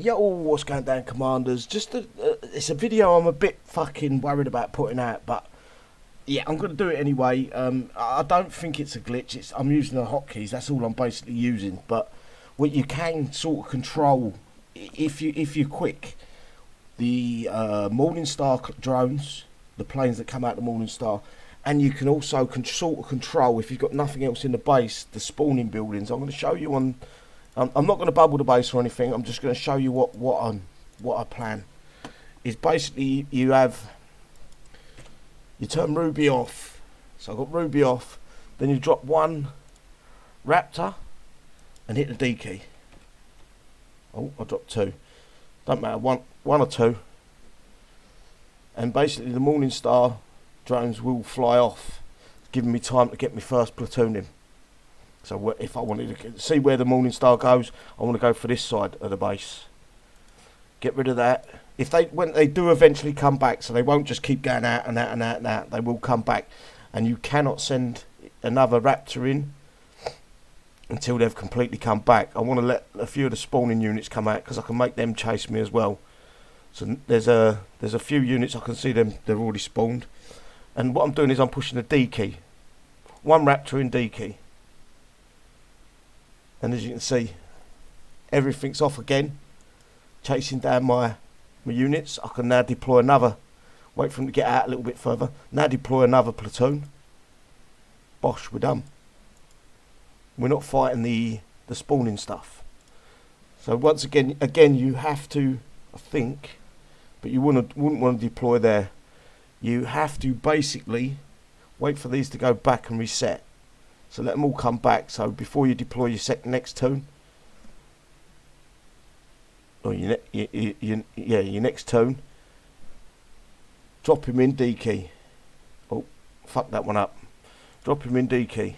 Yo, what's going down, commanders? It's a video I'm a bit fucking worried about putting out, but yeah, I'm going to do it anyway. I don't think it's a glitch. I'm using the hotkeys. That's all I'm basically using. But what you can sort of control, if you're quick, the Morningstar drones, the planes that come out of the Morningstar, and you can also sort of control, if you've got nothing else in the base, the spawning buildings. I'm going to show you on. I'm not going to bubble the base or anything. I'm just going to show you what I plan. Is basically you turn Ruby off. So I've got Ruby off. Then you drop one Raptor and hit the D key. Oh, I dropped two. Don't matter, one or two. And basically the Morningstar drones will fly off, giving me time to get my first platoon in. So if I wanted to see where the Morningstar goes, I want to go for this side of the base. Get rid of that. When they do eventually come back, so they won't just keep going out and out and out and out. They will come back, and you cannot send another Raptor in until they've completely come back. I want to let a few of the spawning units come out because I can make them chase me as well. So there's a few units I can see them. They're already spawned, and what I'm doing is I'm pushing the D key. One Raptor in D key. And as you can see, everything's off again, chasing down my units. I can now deploy another, wait for them to get out a little bit further, now deploy another platoon. Bosh, we're done. We're not fighting the spawning stuff. So once again you have to, I think, but you wouldn't want to deploy there. You have to basically wait for these to go back and reset. So let them all come back. So before you deploy your next toon, or your next toon, drop him in D key. Oh, fuck that one up. Drop him in D key.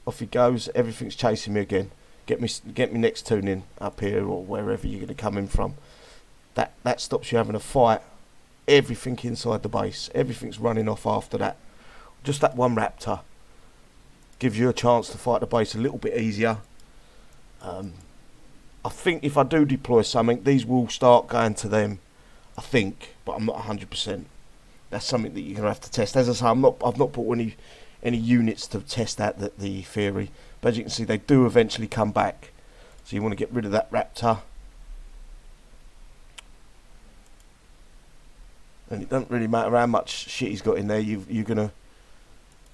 Off he goes. Everything's chasing me again. Get me next toon in up here or wherever you're going to come in from. That stops you having a fight. Everything inside the base. Everything's running off after that. Just that one Raptor gives you a chance to fight the base a little bit easier. I think if I do deploy something, these will start going to them. I think, but I'm not 100%. That's something that you're gonna have to test. As I say, I've not bought any units to test out the theory. But as you can see, they do eventually come back. So you want to get rid of that Raptor. And it doesn't really matter how much shit he's got in there. You're gonna.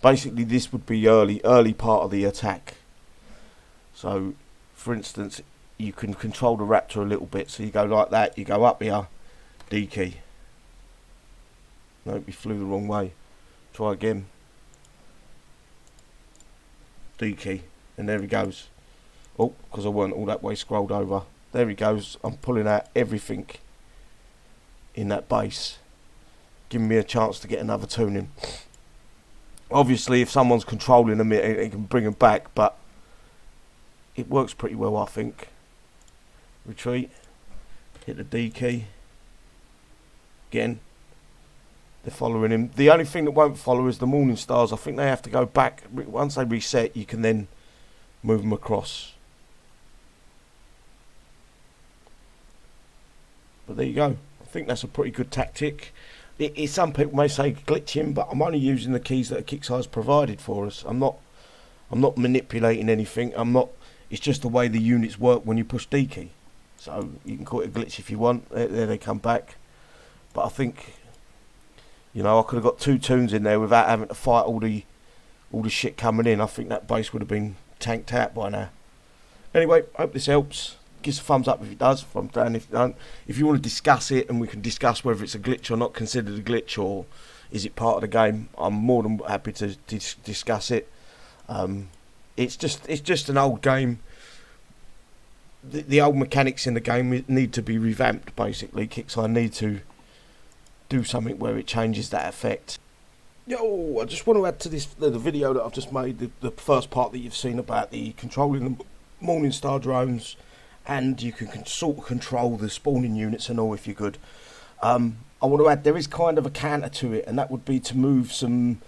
Basically, this would be early part of the attack. So, for instance, you can control the Raptor a little bit. So you go like that, you go up here, D key. Nope, you flew the wrong way. Try again. D key, and there he goes. Oh, because I weren't all that way scrolled over. There he goes. I'm pulling out everything in that base, giving me a chance to get another toon in. Obviously, if someone's controlling them, it can bring them back, but it works pretty well, I think. Retreat, hit the D key. Again, they're following him. The only thing that won't follow is the Morningstars. I think they have to go back. Once they reset, you can then move them across. But there you go. I think that's a pretty good tactic. Some people may say glitching, but I'm only using the keys that Kixeye's provided for us. I'm not manipulating anything. It's just the way the units work when you push D key. So you can call it a glitch if you want. There they come back. But I think, I could have got two toons in there without having to fight all the shit coming in. I think that base would have been tanked out by now. Anyway, hope this helps. Give us a thumbs up if it does, thumbs down if you don't. If you want to discuss it and we can discuss whether it's a glitch or not considered a glitch or is it part of the game, I'm more than happy to discuss it. It's just an old game. The old mechanics in the game need to be revamped, basically. Kixeye need to do something where it changes that effect. Yo, I just want to add to this the video that I've just made, the first part that you've seen about the controlling the Morningstar drones. And you can sort of control the spawning units and all if you're good. I want to add there is kind of a counter to it, and that would be to move some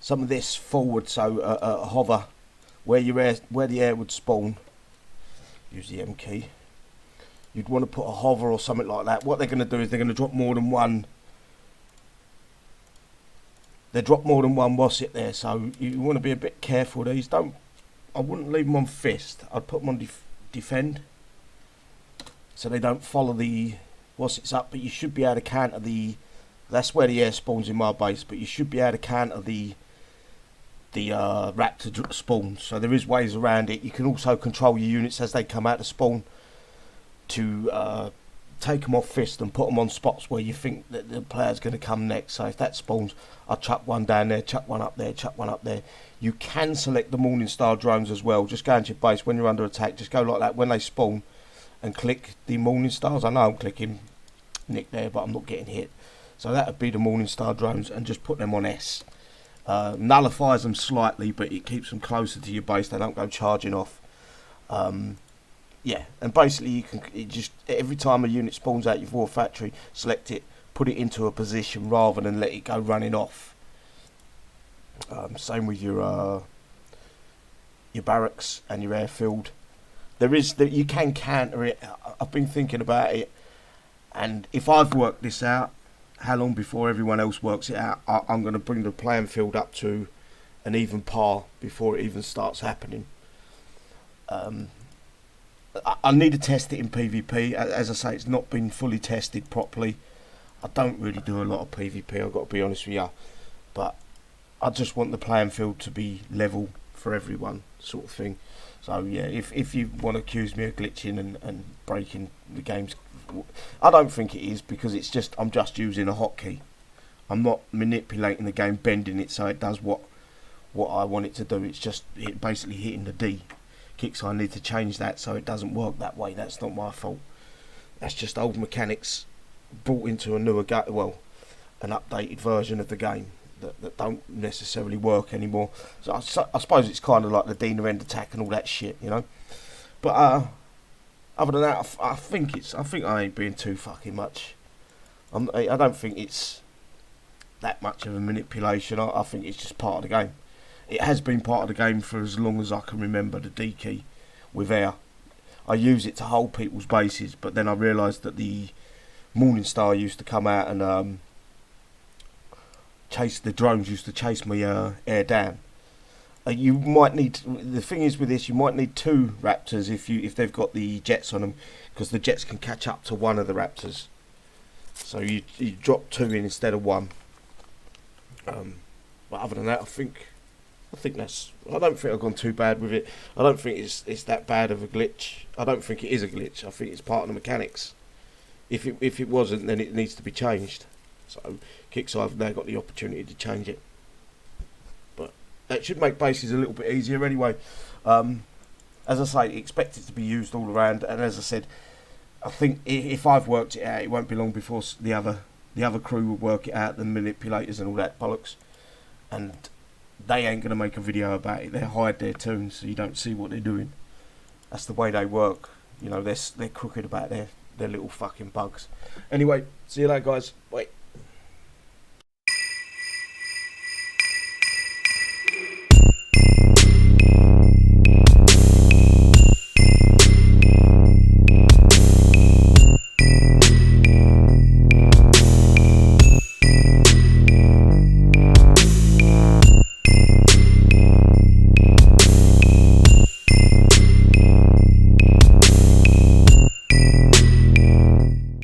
of this forward. So hover where the air would spawn. Use the M key. you'd want to put a hover or something like that. What they're going to do is they're going to drop more than one. They drop more than one wasset there, so you want to be a bit careful with these. I wouldn't leave them on fist. I'd put them on defend, so they don't follow the wassets up. But you should be able to counter the. That's where the air spawns in my base. But you should be able to counter the raptor spawn. So there is ways around it. You can also control your units as they come out of spawn to take them off fist and put them on spots where you think that the player's going to come next. So if that spawns, I'll chuck one down there, chuck one up there, chuck one up there. You can select the Morningstar drones as well. Just go into your base when you're under attack. Just go like that when they spawn and click the Morningstars. I know I'm clicking Nick there, but I'm not getting hit. So that would be the Morningstar drones, and just put them on S. Nullifies them slightly, but it keeps them closer to your base. They don't go charging off. Yeah, and basically you can just every time a unit spawns out your war factory, select it, put it into a position rather than let it go running off. Same with your barracks and your airfield. You can counter it. I've been thinking about it, and if I've worked this out, how long before everyone else works it out, I'm going to bring the playing field up to an even par before it even starts happening. I need to test it in PvP. As I say, it's not been fully tested properly. I don't really do a lot of PvP, I've got to be honest with you, but I just want the playing field to be level for everyone, sort of thing. So yeah, if you want to accuse me of glitching and breaking the games, I don't think it is, because I'm just using a hotkey. I'm not manipulating the game, bending it so it does what I want it to do. It's just basically hitting the D. Kixeye, I need to change that so it doesn't work that way. That's not my fault. That's just old mechanics brought into a newer game, well, an updated version of the game that don't necessarily work anymore. So I suppose it's kind of like the Dina end attack and all that shit, you know. But other than that, I think I ain't being too fucking much. I don't think it's that much of a manipulation. I think it's just part of the game. It has been part of the game for as long as I can remember, the D key with air. I use it to hold people's bases, but then I realised that the Morningstar used to come out and chase the drones, used to chase me air down. You might need, the thing is with this, you might need 2 raptors if they've got the jets on them, because the jets can catch up to one of the raptors. So you drop 2 in instead of 1. But other than that, I don't think I've gone too bad with it. I don't think it's that bad of a glitch. I don't think it is a glitch. I think it's part of the mechanics. If it wasn't, then it needs to be changed. So Kixeye have now got the opportunity to change it. But that should make bases a little bit easier anyway. As I say, expect it to be used all around. And as I said, I think if I've worked it out, it won't be long before the other crew will work it out, the manipulators and all that bollocks. And they ain't going to make a video about it. They hide their toons so you don't see what they're doing. That's the way they work. You know, they're crooked about their little fucking bugs. Anyway, see you later, guys. Bye.